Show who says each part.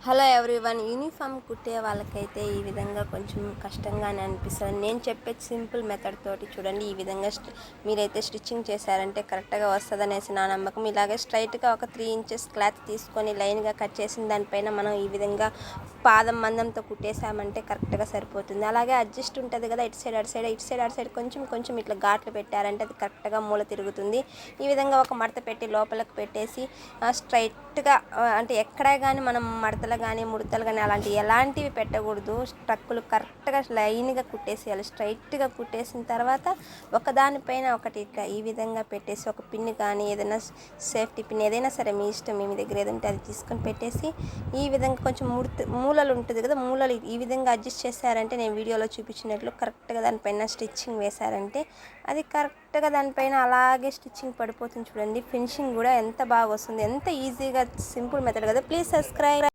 Speaker 1: Hello everyone. Uniform కుట్టే వాళ్ళకైతే ఈ విధంగా కొంచెం కష్టంగానే అనిపిస్తుంది. నేను చెప్పే సింపుల్ మెథడ్ తోటి చూడండి, ఈ విధంగా మీరైతే స్టిచ్చింగ్ చేశారంటే కరెక్ట్గా వస్తుంది అనేసి నా నమ్మకం. ఇలాగే స్ట్రైట్గా ఒక 3 ఇంచెస్ క్లాత్ తీసుకొని లైన్గా కట్ చేసిన దానిపైన మనం ఈ విధంగా పాదం మందంతో కుట్టేసామంటే కరెక్ట్గా సరిపోతుంది. అలాగే అడ్జస్ట్ ఉంటుంది కదా, ఇటు సైడ్ అటు సైడ్, ఇటు సైడ్ అటు సైడ్ కొంచెం కొంచెం ఇట్లా ఘాట్లు పెట్టారంటే అది కరెక్ట్గా మూల తిరుగుతుంది. ఈ విధంగా ఒక మడత పెట్టి లోపలికి పెట్టేసి స్ట్రైట్గా అంటే ఎక్కడే కానీ మనం మడతలు కానీ ముడతలు కానీ ఎలాంటివి పెట్టకూడదు. ట్రక్కులు కరెక్ట్గా లైన్గా కుట్టేసేయాలి. స్ట్రైట్గా కుట్టేసిన తర్వాత ఒకదానిపైన ఒకటి ఇట్లా ఈ విధంగా పెట్టేసి ఒక పిన్ కానీ ఏదైనా సేఫ్టీ పిన్ ఏదైనా సరే మీ ఇష్టం, మీ దగ్గర ఏది ఉంటే అది తీసుకొని పెట్టేసి ఈ విధంగా కొంచెం మూలలు ఉంటుంది కదా, మూలలు ఈ విధంగా అడ్జస్ట్ చేశారంటే నేను వీడియోలో చూపించినట్లు కరెక్ట్గా దానిపైన స్టిచ్చింగ్ వేశారంటే అది కరెక్ట్గా దానిపైన అలాగే స్టిచ్చింగ్ పడిపోతుంది. చూడండి ఫినిషింగ్ కూడా ఎంత బాగా వస్తుంది, ఎంత ఈజీగా సింపుల్ మెథడ్ కదా. Please subscribe.